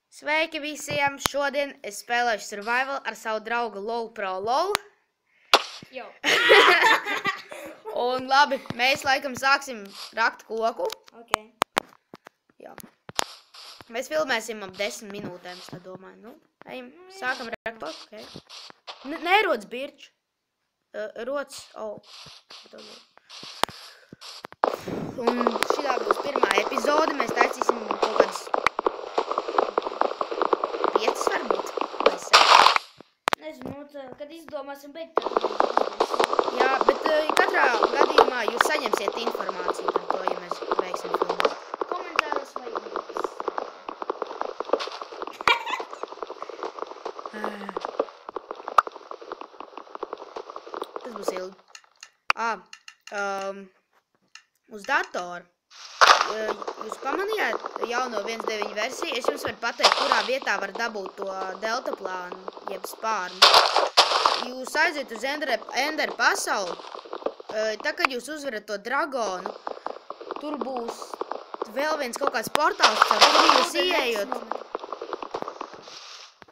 Sveiki visiem! Šodien es spēlēšu survival ar savu draugu LOL Pro LOL. Jo. Un labi, mēs laikam sāksim rakt koku. Ok. Jā. Mēs filmēsim ap 10 minūtēm, es tā domāju. Nu, ejam, sākam rakt koku, ok? Nē, rots birč. Rots, Un šitā būs pirmā epizode, mēs taisīsim kaut kādas 5 varbūt, vai 7. Nezinu, kad izdomāsim beigt tad. Jā, bet katrā gadījumā jūs saņemsiet informāciju par to, ja mēs veiksim filmu. Komentāros vai Tas būs ilgi. Uz datoru. Jūs pamanījāt jauno 1.9 versiju? Es jums varu pateikt, kurā vietā var dabūt to deltaplānu, jeb spārnu. Jūs aiziet uz Ender pasauli. Tā, kad jūs uzvarat to dragonu, tur būs vēl viens kaut kāds portāls, caur kuru jūs ieejot.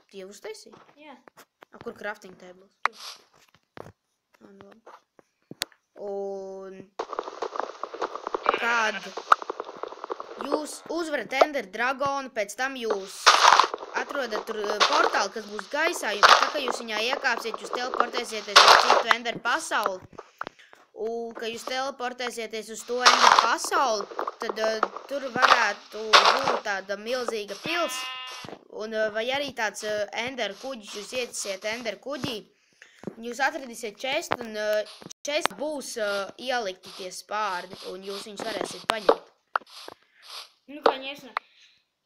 Tie uztaisīja? Jā. Kur crafting tables? Un kad jūs uzvarat Ender dragonu, pēc tam jūs atrodat tur portālu, kas būs gaisā, un tā, ka jūs viņā iekāpsiet, jūs teleportēsieties uz citu Ender pasauli. Un, kad jūs teleportēsieties uz to Ender pasauli, tad tur varētu būt tāda milzīga pils, un vai arī tāds Ender kuģis, jūs ietisiet Ender kuģī, un jūs atradīsiet čestu, un čest būs ielikti tie spārni, un jūs viņus varēsiet paņemt. Nu, конечно.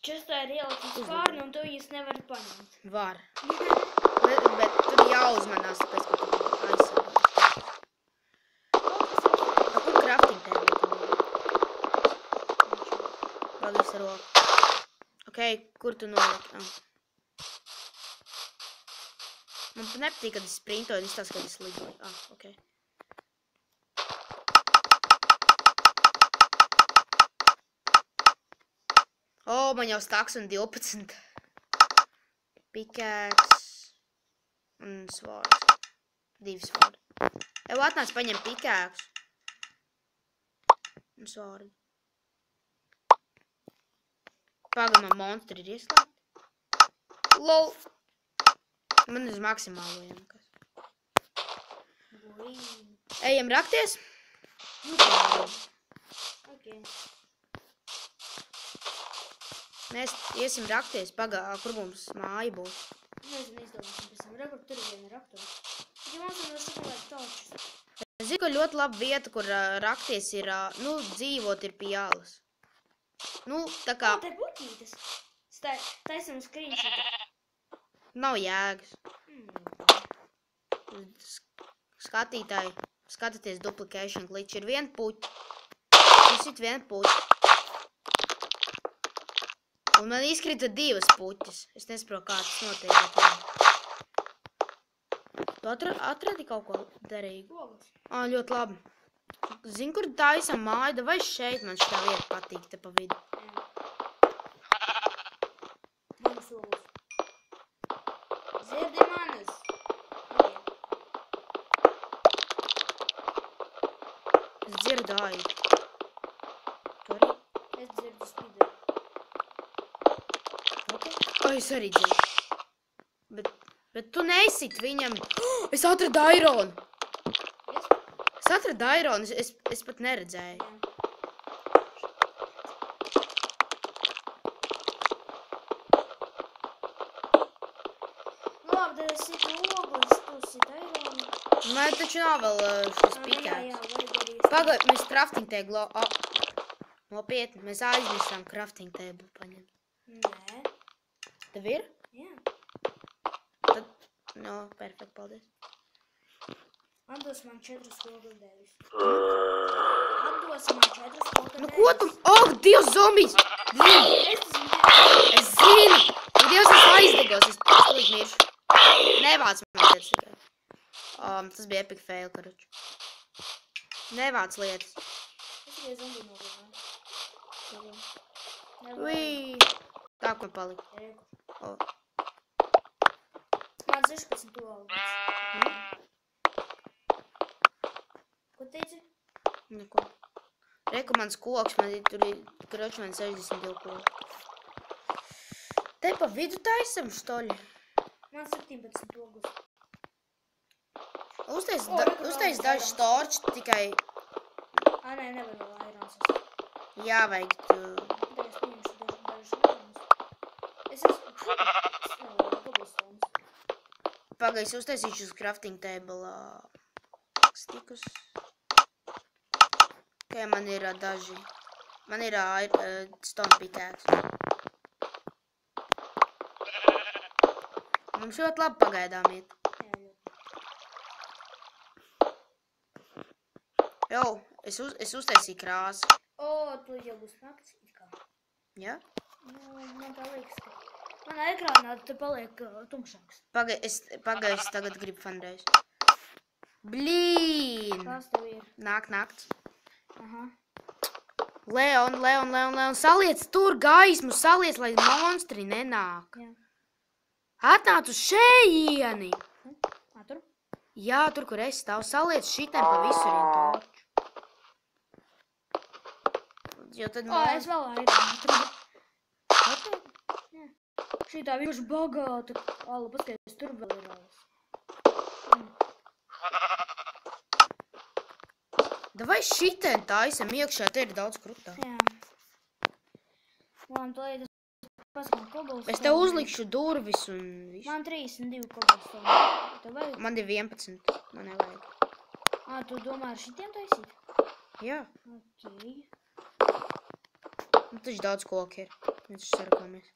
Čestā ir ielikti spārni, un tu viņus nevari paņemt. Var. Bet tur jāuzmanās, tāpēc, ka tu aizsargās. Kur crafting tēmē? Paldies ar roku. Ok, kur tu noliki? Man nepatīk, kad es sprintoju un izstāstu, kad es lidoju. Ok. Man jau staks un 12. Pikēks un svārds. 2 svārdi. Jau atnāc paņem pikēks un svārdi. Pagamā monstri ir ieslēgti. LOL! Man uz maksimālo jānekas. Ejam rakties? Ok. Mēs iesim rakties, kur mums māja būs. Nezinu, izdomāsim pēc tam. Rekur, tur ir viena raktura. Ja mums var sakalēt taučus. Es zinu, ka ļoti laba vieta, kur rakties ir, dzīvot ir pie ielas. Tā kā... Te puķītes. Taisam screenshot. Nav jēgas. Skatītāji, skatieties duplication glitch. Ir viena puķa. Jūs ir viena puķa. Un man izkrita 2 puķas. Es nesaprotu, kā tas notiek. Tu atradi kaut ko derīgu? Ogas. Ļoti labi. Zini, kur taisam māju, vai šeit man šitā vieta patīk te pa vidu. Manas ogas. Zirdi manas. Es dzirdu aidu. Tu arī? Es dzirdu spideru. Es arī dzirdu. Bet tu nesit viņam. Es atradu aironu. Es atradu aironu. Es pat neredzēju. Nu labi, tad es situ ogles, tu sit aironu. Nē, taču nav vēl šis pikēks. Jā, vajag arī. Pagaid, mēs crafting table. Nopietni, mēs aizmirsām crafting table paņemt. Nē. Tev ir? Jā. Tad, perfekt, paldies. Atdos man 4 ogles. Atdos man 4 ogles. Ko tu? Dievs, zombijs! Es zinu! Dievs, es aizdegos, es tūlīt miršu. Nevāc man lietas tikai. Tas bija epic fail, karuču. Nevāc lietas. Es tikai zombi nogalināju. Ui! Tā, ko palika. O. Man 16 algas. Ko teici? Neko. Reku mans koks, man ir tur kroči man 62 koki. Te pa vidu taisam štoļi. Man 17 algas. Uztais dažs torči tikai. Nē, nevar vēl airons. Jā, vajag. Tad es pieņemšu dažus airons. Es esmu koblstones. Pagais uztaisīšu uz crafting table stikus. Kā man ir daži. Man ir stone pickaxe. Mums ļoti labi pagaidām iet. Jau, es uztaisīju krāsu. Tu jau būs nakts it kā. Jā? Man tā liekas, ka manā ekrānā te paliek tumšāks. Pagais tagad gribu fundraise. Blīn! Kas tev ir? Nāk nakts. Aha. Leon, saliec tur gaismu, saliec, lai monstri nenāk. Jā. Atnāc uz šejieni! Tur? Jā, tur, kur es stāvu, saliec šitiem pa visuriem torču. Jo tad Es vēl aironu atradu. Jā. Šitā vienkārši bagāta. Alla, paskaties, tur vēl ir alas. Davai šitien taisam iekšā, te ir daudz krutā. Jā. Man to iet pasakām koblstone. Es tev uzlikšu durvis un visu. Man 32 koblstone. Tev vajag? Man ir 11, man nevajag. Tu domā ar šitiem taisīt? Jā, Ok. nu taču daudz koki ir. Mēs sarakāmies.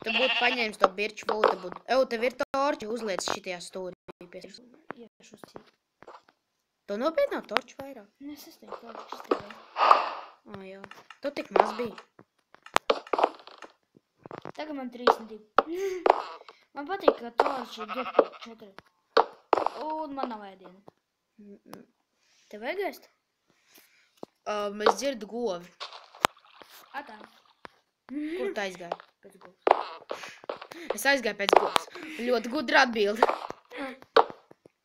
Ja tu būtu paņēmis to birču būtu, būtu. Tev ir torči, uzliec šitajā stūrī. Iešu uz cīk. To nopietnā torči vairāk? Es teiktu, torčs tev. Jā. Tu tik maz bija. Tagad man 32. Man patīk, ka torči ir 4. Un man nav ēdiena. Tev vajag ēst? Mēs dzirdu govi. Tā. Kur tu aizgāji? Pēc govs. Es aizgāju pēc govs. Ļoti gudra atbilde.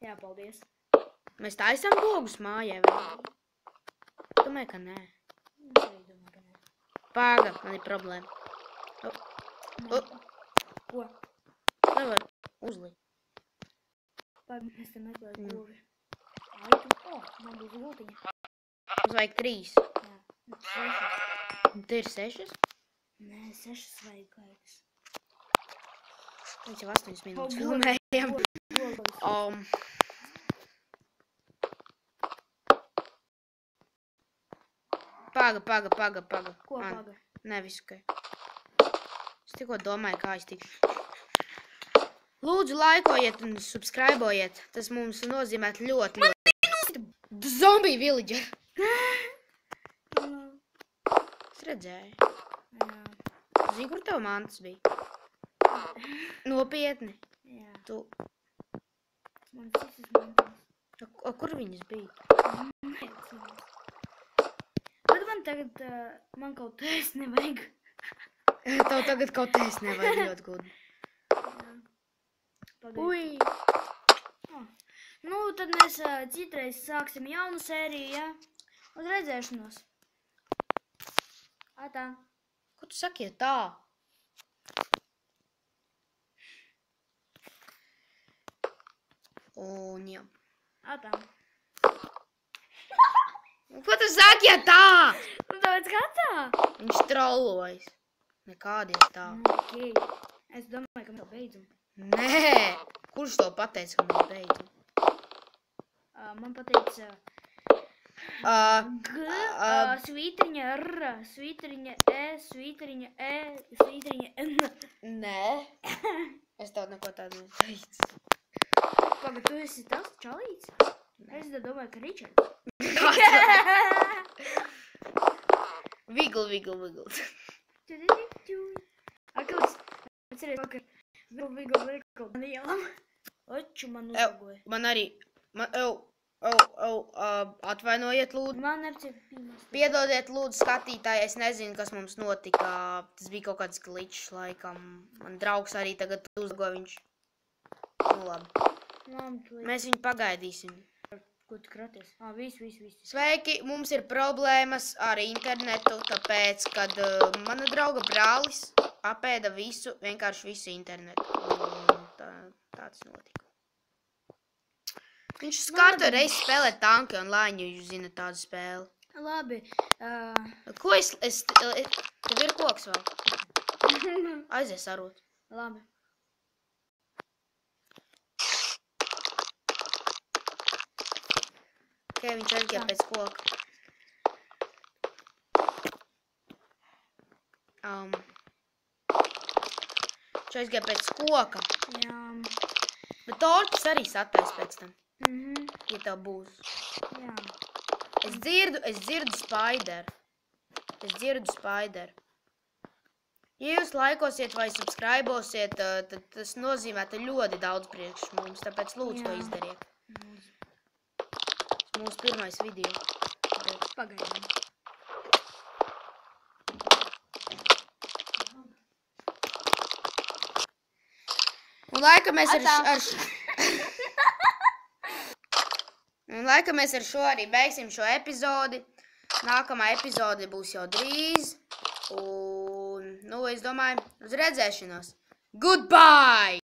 Jā, paldies. Mēs taisām gogus mājai, vai? Domāju, ka nē. Es arī domāju, ka nē. Pāga, man ir problēma. Ko? Nevar uzlikt. Mēs te meklējam govi. Man būs gultiņa. Mums vajag 3. Jā. 6. Te ir 6? Nē, 6 vajag kājas. Mēs jau 8 minūtes filmējam. Paga. Ko paga? Nē, visu, ka. Es tikko domāju, kā es tikšu. Lūdzu, laikojiet un subscribojiet. Tas mums nozīmē ļoti. Zombie villager. Es redzēju. Jā. Zini, kur tev mantas bija? Nopietni. Jā. Tu. Man citas mantas. Kur viņas bija? Bet man tagad, man kaut ēst nevajag. Tev tagad kaut ēst nevajag ļoti gudri. Ui! Nu, tad mēs citreiz sāksim jaunu sēriju, jā? Uz redzēšanos. Tā. Ko tu saki, ja tā? Un jā. Tā. Ko tu saki, ja tā? Nu, tāpēc kā tā? Viņš trollojas. Nekādies tā. Ok. Es domāju, ka mēs beidzam. Nē! Kurš to pateica, ka mēs beidzam? Man pateica svītriņa R, svītriņa E, svītriņa E, svītriņa N. Nē. Es tev neko tādu neteicu. Paga, tu esi tas čalīts? Es domāju, ka Ričards. Vigl. Akals, atceries vakar. Vigl. Man ielam. Oču man uzlagoja. Man arī. Atvainojiet, lūdzu. Man nepacīt pirmās. Piedodiet, lūdzu, skatītāji, es nezinu, kas mums notika. Tas bija kaut kāds glitčs, laikam. Man draugs arī tagad uzgo viņš. Nu labi. Mēs viņu pagaidīsim. Ko tu kraties? Viss. Sveiki, mums ir problēmas ar internetu, tāpēc, kad mana drauga brālis apēda vienkārši visu internetu. Tāds notika. Viņš katru reizi spēlē tanki online, jo jūs zināt tādu spēli. Labi. Ko tev ir koks vēl? Aizies arot. Labi. Viņš aizgāja pēc koka. Viņš aizgāja pēc koka. Jā. Bet tortis arī satais pēc tam. Ja tev būs. Jā. Es dzirdu spaideru. Ja jūs laikosiet vai subscribosiet, tad tas nozīmētu ļoti daudz priekš mums, tāpēc lūdzu to izdariet. Mūsu pirmais video. Pagaidām. Un laikam mēs ar šo arī beigsim šo epizodi. Nākamā epizode būs jau drīz. Un, es domāju, uz redzēšanos. Goodbye!